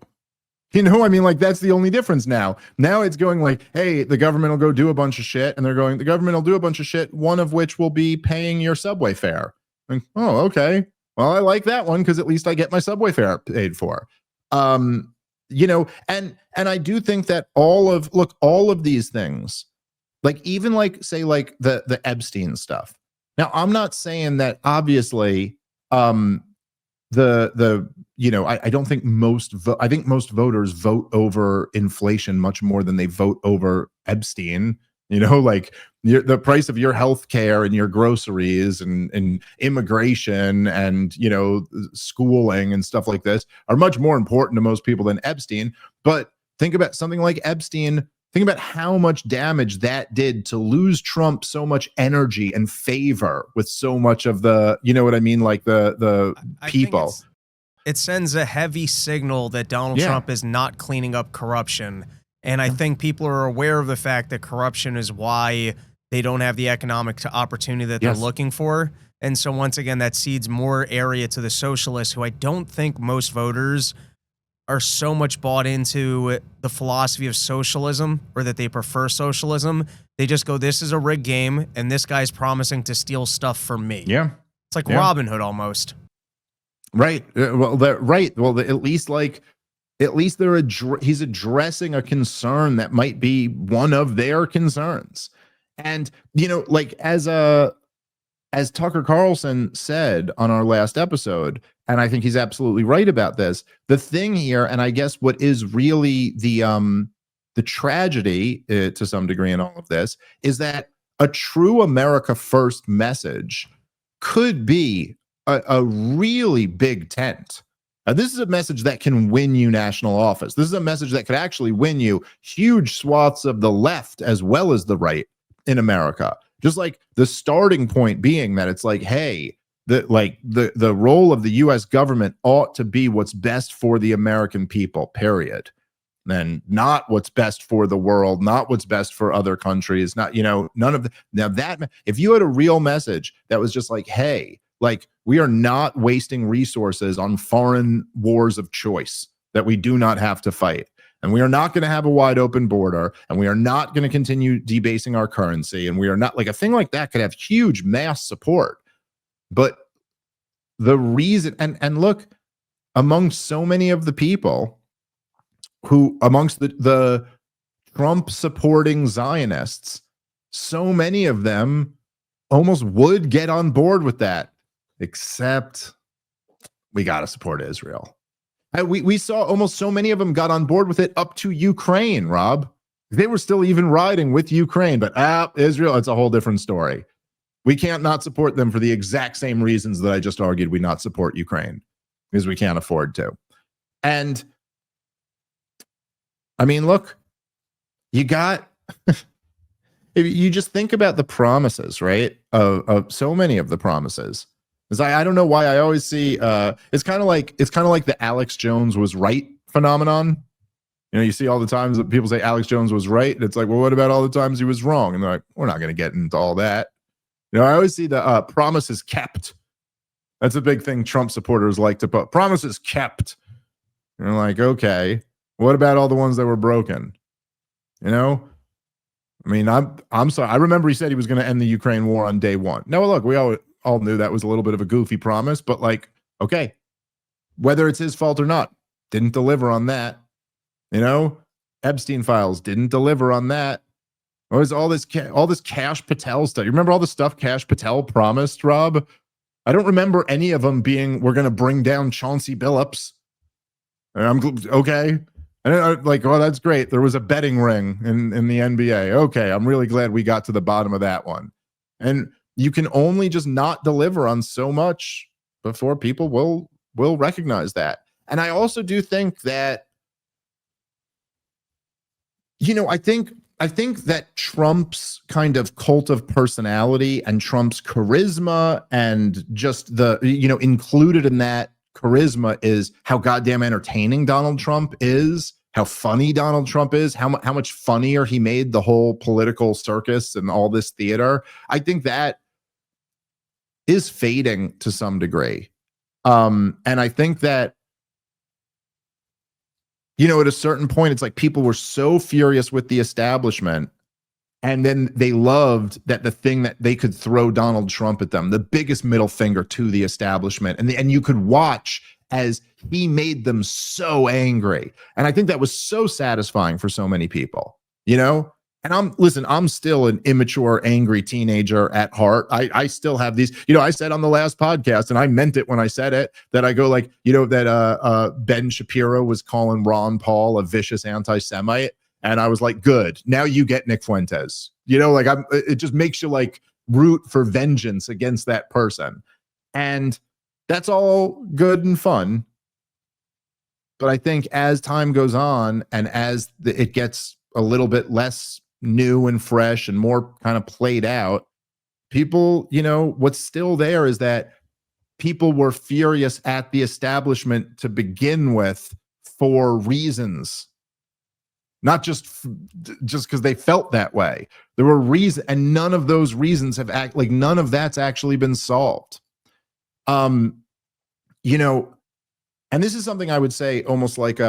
That's the only difference now. Now it's going like, hey, the government will go do a bunch of shit, and they're going, the government will do a bunch of shit, one of which will be paying your subway fare. Like, oh, okay. Well, I like that one because at least I get my subway fare paid for. And I do think that all of these things, like even like say like the Epstein stuff. Now, I'm not saying that obviously I don't think I think most voters vote over inflation much more than they vote over Epstein. Like the price of your health care and your groceries and immigration and, schooling and stuff like this are much more important to most people than Epstein. But think about something like Epstein. Think about how much damage that did to lose Trump so much energy and favor with so much of the, like the people. It sends a heavy signal that Donald Trump is not cleaning up corruption. And I think people are aware of the fact that corruption is why they don't have the economic opportunity that they're looking for. And so once again, that cedes more area to the socialists, who I don't think most voters are so much bought into the philosophy of socialism, or that they prefer socialism. They just go, this is a rigged game, and this guy's promising to steal stuff from me. Yeah. It's like Robin Hood almost. Right. Well, at least he's addressing a concern that might be one of their concerns. And, as Tucker Carlson said on our last episode, and I think he's absolutely right about this, the thing here, and I guess what is really the tragedy to some degree in all of this, is that a true America First message could be a really big tent. This is a message that can win you national office. This is a message that could actually win you huge swaths of the left as well as the right in America. Just like the starting point being that it's like, hey, the role of the US government ought to be what's best for the American people, period. And not what's best for the world, not what's best for other countries, not, none of the, now that, if you had a real message that was just like, hey, like, we are not wasting resources on foreign wars of choice that we do not have to fight. And we are not going to have a wide open border, and we are not going to continue debasing our currency. And we are not, like, a thing like that could have huge mass support. But the reason, and look, among so many of the people who, amongst the Trump supporting Zionists, so many of them almost would get on board with that. Except we got to support Israel. We saw almost so many of them got on board with it up to Ukraine, Rob. They were still even riding with Ukraine, but Israel, it's a whole different story. We can't not support them for the exact same reasons that I just argued we not support Ukraine, because we can't afford to. And I mean, look, you got... if you just think about the promises, right, of so many of the promises. I don't know why I always see it's kind of like the Alex Jones was right phenomenon. You see all the times that people say Alex Jones was right, and it's like, well, what about all the times he was wrong? And they're like, we're not going to get into all that. I always see the promises kept. That's a big thing Trump supporters like to put. Promises kept. And they're like, okay, what about all the ones that were broken? I mean, I'm sorry. I remember he said he was going to end the Ukraine war on day one. Now, look, we all knew that was a little bit of a goofy promise, but like, okay, whether it's his fault or not, didn't deliver on that. Epstein files didn't deliver on that. What was all this Kash Patel stuff? You remember all the stuff Kash Patel promised, Rob? I don't remember any of them being, we're going to bring down Chauncey Billups. And I'm okay. And I'm like, oh, that's great. There was a betting ring in the NBA. Okay, I'm really glad we got to the bottom of that one. And you can only just not deliver on so much before people will recognize that. And I also do think that, I think that Trump's kind of cult of personality and Trump's charisma, and just the, included in that charisma is how goddamn entertaining Donald Trump is, how funny Donald Trump is, how much funnier he made the whole political circus and all this theater. I think that is fading to some degree. And I think that, at a certain point, it's like people were so furious with the establishment, and then they loved that the thing that they could throw Donald Trump at them, the biggest middle finger to the establishment. And you could watch as he made them so angry. And I think that was so satisfying for so many people, And I'm still an immature, angry teenager at heart. I still have these, I said on the last podcast, and I meant it when I said it, that I go like, that Ben Shapiro was calling Ron Paul a vicious anti-Semite. And I was like, good, now you get Nick Fuentes. It just makes you like root for vengeance against that person. And that's all good and fun. But I think as time goes on, and as it gets a little bit less new and fresh and more kind of played out, people, what's still there is that people were furious at the establishment to begin with for reasons, not just because they felt that way. There were reasons, and none of those reasons have none of that's actually been solved. And this is something I would say almost like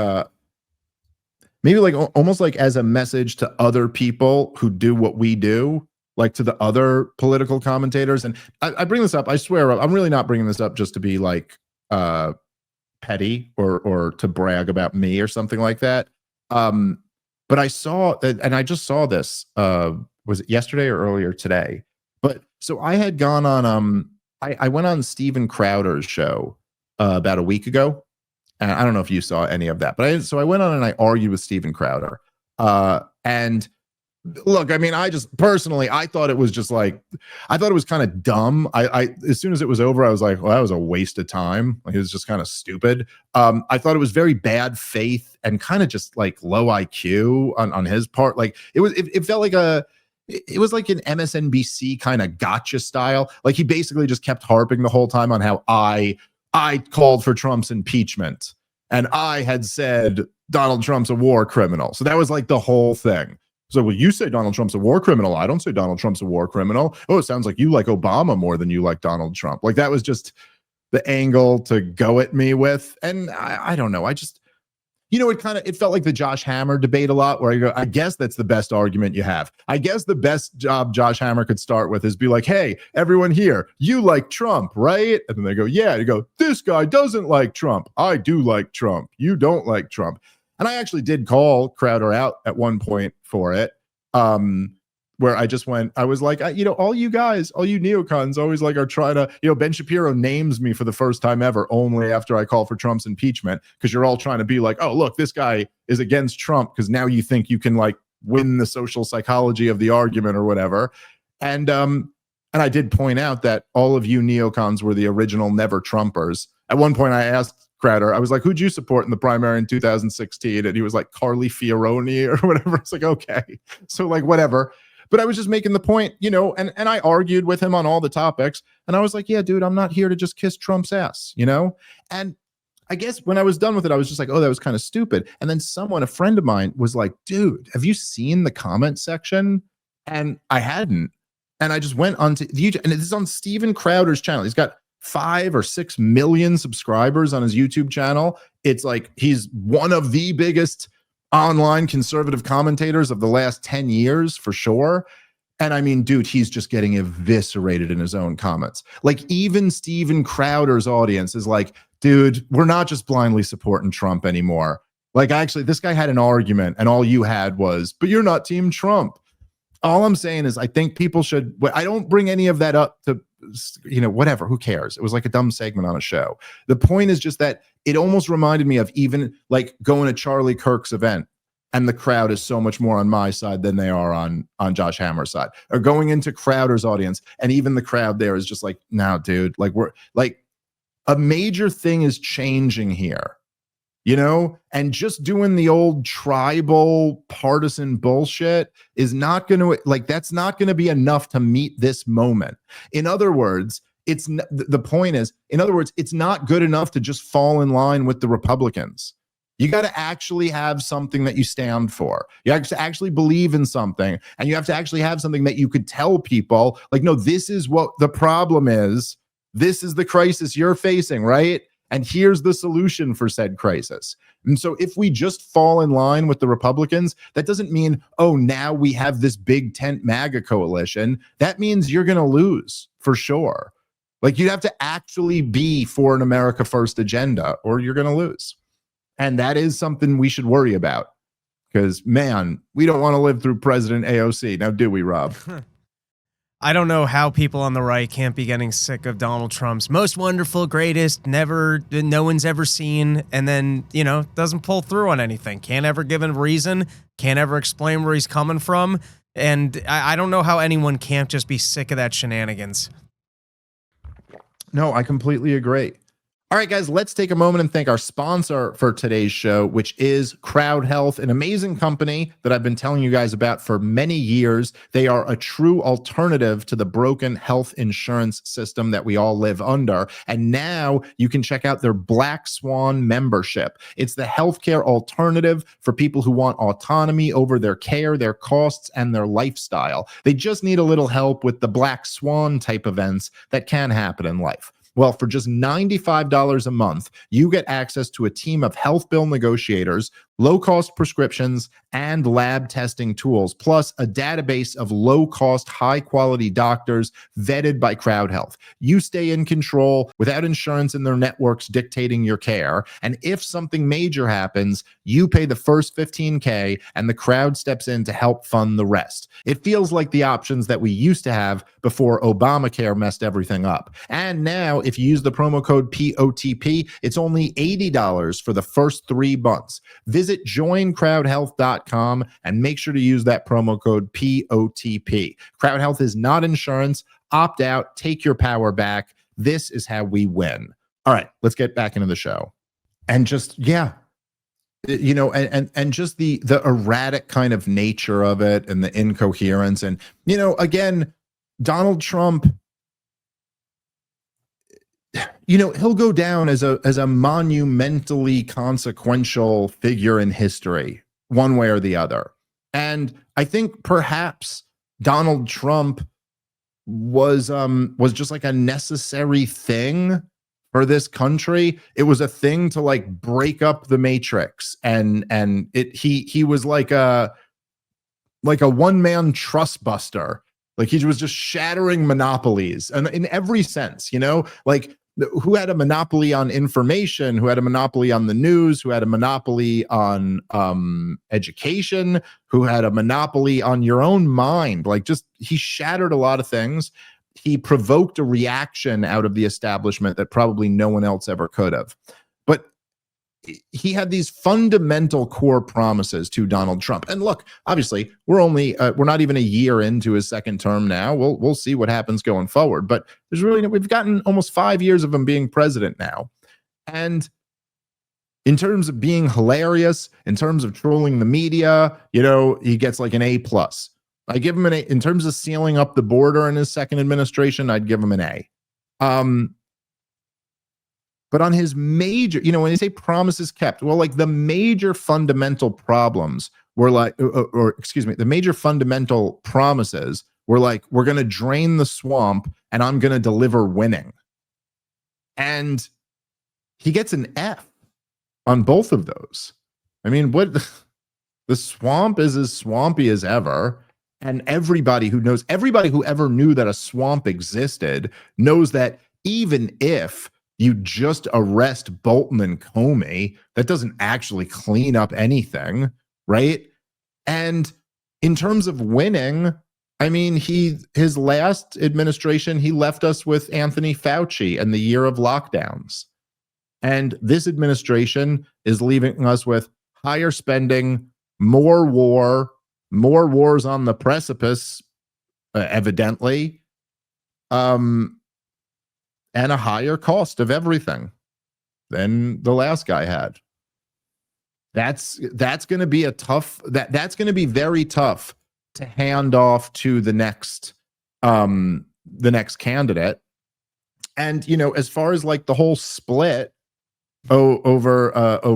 almost like as a message to other people who do what we do, like to the other political commentators. And I bring this up, I swear, I'm really not bringing this up just to be like petty or to brag about me or something like that. But I saw, and I just saw this, was it yesterday or earlier today? But so I had gone on, I went on Steven Crowder's show about a week ago. And I don't know if you saw any of that, but I went on and I argued with Steven Crowder. And Look, I mean, I just personally, I thought it was just like, I thought it was kind of dumb. I as soon as it was over, I was like, well, that was a waste of time. Like, it was just kind of stupid. I thought it was very bad faith and kind of just like low IQ on his part. Like it felt like it was like an MSNBC kind of gotcha style. Like he basically just kept harping the whole time on how I called for Trump's impeachment and I had said Donald Trump's a war criminal. So that was like the whole thing. So, well, you say Donald Trump's a war criminal. I don't say Donald Trump's a war criminal. Oh, it sounds like you like Obama more than you like Donald Trump. Like that was just the angle to go at me with. And I don't know. I just, it felt like the Josh Hammer debate a lot where I go, I guess that's the best argument you have. I guess the best job Josh Hammer could start with is be like, hey, everyone here, you like Trump, right? And then they go, yeah. And you go, this guy doesn't like Trump. I do like Trump. You don't like Trump. And I actually did call Crowder out at one point for it, where I just went, I was like, all you guys, all you neocons always like are trying to, Ben Shapiro names me for the first time ever only after I call for Trump's impeachment, because you're all trying to be like, oh, look, this guy is against Trump because now you think you can like win the social psychology of the argument or whatever. And I did point out that all of you neocons were the original never Trumpers. At one point I asked Crowder, I was like, who'd you support in the primary in 2016? And he was like, Carly Fioroni or whatever. It's like, okay. So like, whatever. But I was just making the point, and I argued with him on all the topics. And I was like, yeah, dude, I'm not here to just kiss Trump's ass, And I guess when I was done with it, I was just like, oh, that was kind of stupid. And then a friend of mine was like, dude, have you seen the comment section? And I hadn't. And I just went onto YouTube, and this is on Steven Crowder's channel. He's got 5 or 6 million subscribers on his YouTube channel. It's like he's one of the biggest online conservative commentators of the last 10 years for sure. And I mean, dude, he's just getting eviscerated in his own comments. Like even Steven Crowder's audience is like, dude, we're not just blindly supporting Trump anymore. Like actually, this guy had an argument and all you had was, but you're not team Trump. All I'm saying is I think people should, I don't bring any of that up to, whatever, who cares? It was like a dumb segment on a show. The point is just that it almost reminded me of even like going to Charlie Kirk's event and the crowd is so much more on my side than they are on Josh Hammer's side, or going into Crowder's audience. And even the crowd there is just like, no, dude, like we're like a major thing is changing here. And just doing the old tribal partisan bullshit is not going to, like, that's not going to be enough to meet this moment. In other words, the point is, in other words, it's not good enough to just fall in line with the Republicans. You got to actually have something that you stand for. You have to actually believe in something, and you have to actually have something that you could tell people, like, no, this is what the problem is. This is the crisis you're facing, right? And here's the solution for said crisis. And so if we just fall in line with the Republicans, that doesn't mean, oh, now we have this big tent MAGA coalition. That means you're going to lose for sure. Like you'd have to actually be for an America First agenda or you're going to lose. And that is something we should worry about because, man, we don't want to live through President AOC. Now, do we, Rob? I don't know how people on the right can't be getting sick of Donald Trump's most wonderful, greatest, no one's ever seen, and then, doesn't pull through on anything. Can't ever give a reason, can't ever explain where he's coming from. And I don't know how anyone can't just be sick of that shenanigans. No, I completely agree. All right, guys, let's take a moment and thank our sponsor for today's show, which is Crowd Health, an amazing company that I've been telling you guys about for many years. They are a true alternative to the broken health insurance system that we all live under. And now you can check out their Black Swan membership. It's the healthcare alternative for people who want autonomy over their care, their costs, and their lifestyle. They just need a little help with the Black Swan type events that can happen in life. Well, for just $95 a month, you get access to a team of health bill negotiators, low-cost prescriptions, and lab testing tools, plus a database of low-cost, high-quality doctors vetted by Crowd Health. You stay in control without insurance and their networks dictating your care. And if something major happens, you pay the first $15K and the Crowd steps in to help fund the rest. It feels like the options that we used to have before Obamacare messed everything up. And now, if you use the promo code POTP, it's only $80 for the first 3 months. Visit visit joincrowdhealth.com and make sure to use that promo code POTP. Crowd Health is not insurance. Opt out, take your power back. This is how we win. All right, let's get back into the show. And just, yeah, you know, and just the erratic kind of nature of it and the incoherence. And, you know, again, Donald Trump, you know, he'll go down as a monumentally consequential figure in history, one way or the other. And I think perhaps Donald Trump was just like a necessary thing for this country. It was a thing to like break up the matrix, and he was like a one-man trust buster. Like he was just shattering monopolies, and in every sense, you know, like who had a monopoly on information, who had a monopoly on the news, who had a monopoly on education, who had a monopoly on your own mind. Like just he shattered a lot of things. He provoked a reaction out of the establishment that probably no one else ever could have. But he had these fundamental core promises to Donald Trump. And look, obviously, we're not even a year into his second term now. We'll see what happens going forward. But we've gotten almost 5 years of him being president now. And in terms of being hilarious, in terms of trolling the media, you know, he gets like an A+. I give him an A. In terms of sealing up the border in his second administration, I'd give him an A. But on his major, you know, when they say promises kept, well, like the major fundamental problems were like, the major fundamental promises were like, we're going to drain the swamp and I'm going to deliver winning. And he gets an F on both of those. I mean, the swamp is as swampy as ever. And everybody who ever knew that a swamp existed knows that even if you just arrest Bolton and Comey, that doesn't actually clean up anything, right? And in terms of winning, I mean, his last administration, he left us with Anthony Fauci and the year of lockdowns. And this administration is leaving us with higher spending, more wars on the precipice, evidently, and a higher cost of everything than the last guy had. That's going to be that's going to be very tough to hand off to the next candidate. And, you know, as far as like the whole split over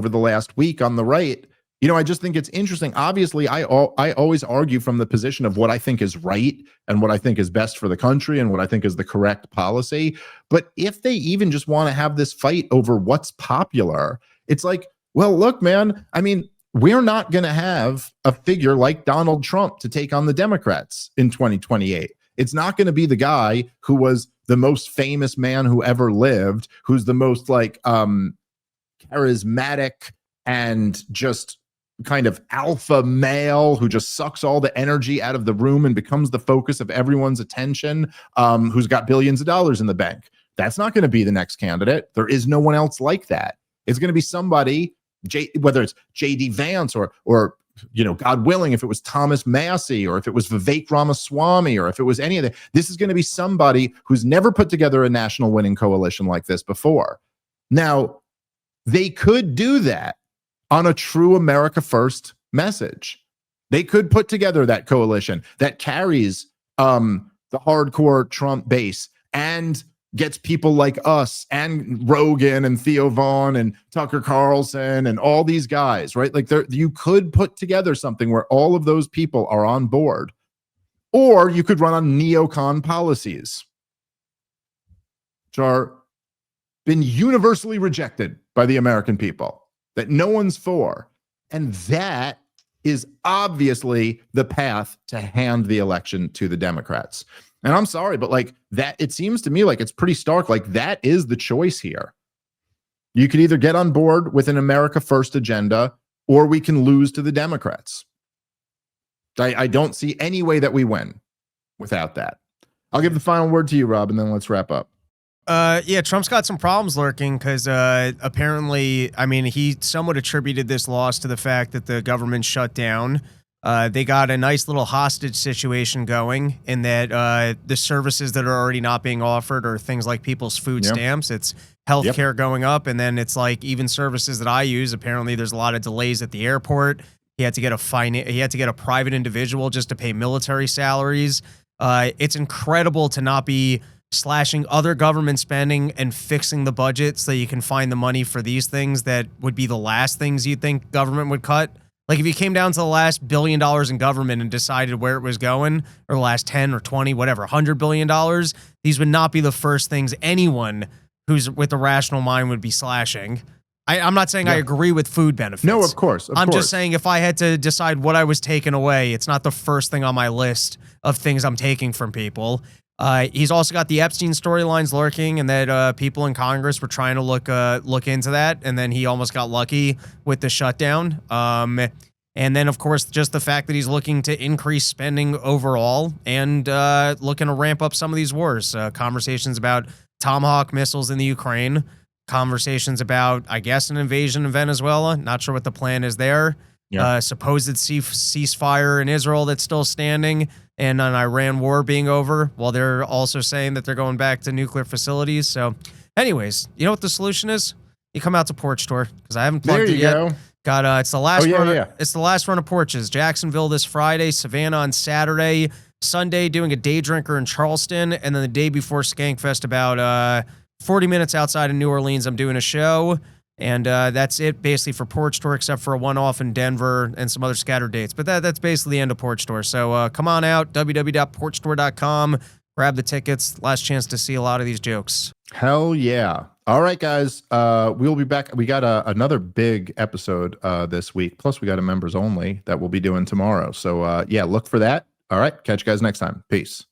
the last week on the right, you know, I just think it's interesting. Obviously, I always argue from the position of what I think is right and what I think is best for the country and what I think is the correct policy. But if they even just want to have this fight over what's popular, it's like, well, look, man, I mean, we're not going to have a figure like Donald Trump to take on the Democrats in 2028. It's not going to be the guy who was the most famous man who ever lived, who's the most like charismatic and just kind of alpha male who just sucks all the energy out of the room and becomes the focus of everyone's attention, who's got billions of dollars in the bank. That's not going to be the next candidate. There is no one else like that. It's going to be somebody, whether it's J.D. Vance or you know, God willing, if it was Thomas Massey or if it was Vivek Ramaswamy or if it was any of that, this is going to be somebody who's never put together a national winning coalition like this before. Now, they could do that on a true America First message. They could put together that coalition that carries the hardcore Trump base and gets people like us and Rogan and Theo Vaughn and Tucker Carlson and all these guys, right? Like you could put together something where all of those people are on board. Or you could run on neocon policies, which are been universally rejected by the American people, that no one's for. And that is obviously the path to hand the election to the Democrats. And I'm sorry, but like that, it seems to me like it's pretty stark. Like that is the choice here. You could either get on board with an America First agenda, or we can lose to the Democrats. I don't see any way that we win without that. I'll give the final word to you, Rob, and then let's wrap up. Yeah, Trump's got some problems lurking because apparently, I mean, he somewhat attributed this loss to the fact that the government shut down. They got a nice little hostage situation going in that the services that are already not being offered are things like people's food stamps. It's healthcare going up, and then it's like even services that I use. Apparently, there's a lot of delays at the airport. He had to get a private individual just to pay military salaries. It's incredible to not be slashing other government spending and fixing the budget so that you can find the money for these things that would be the last things you'd think government would cut. Like if you came down to the last $1 billion in government and decided where it was going, or the last 10 or 20, whatever, $100 billion, these would not be the first things anyone who's with a rational mind would be slashing. I'm not saying I agree with food benefits. No, of course. I'm just saying if I had to decide what I was taking away, it's not the first thing on my list of things I'm taking from people. He's also got the Epstein storylines lurking, and that people in Congress were trying to look into that, and then he almost got lucky with the shutdown. And then, of course, just the fact that he's looking to increase spending overall and looking to ramp up some of these wars. Conversations about Tomahawk missiles in the Ukraine, conversations about, I guess, an invasion of Venezuela. Not sure what the plan is there. Supposed ceasefire in Israel that's still standing, and an Iran war being over, while they're also saying that they're going back to nuclear facilities. So anyways, you know what the solution is? You come out to Porch Tour, because I haven't plugged it yet. Go. Got it's the last run. It's the last run of Porches. Jacksonville this Friday, Savannah on Saturday, Sunday doing a day drinker in Charleston, and then the day before Skankfest, about 40 minutes outside of New Orleans, I'm doing a show. And that's it basically for Porch Tour, except for a one-off in Denver and some other scattered dates. But that's basically the end of Porch Tour. So come on out, www.porchtour.com. Grab the tickets. Last chance to see a lot of these jokes. Hell yeah. All right, guys. We'll be back. We got another big episode this week. Plus, we got a members only that we'll be doing tomorrow. So yeah, look for that. All right. Catch you guys next time. Peace.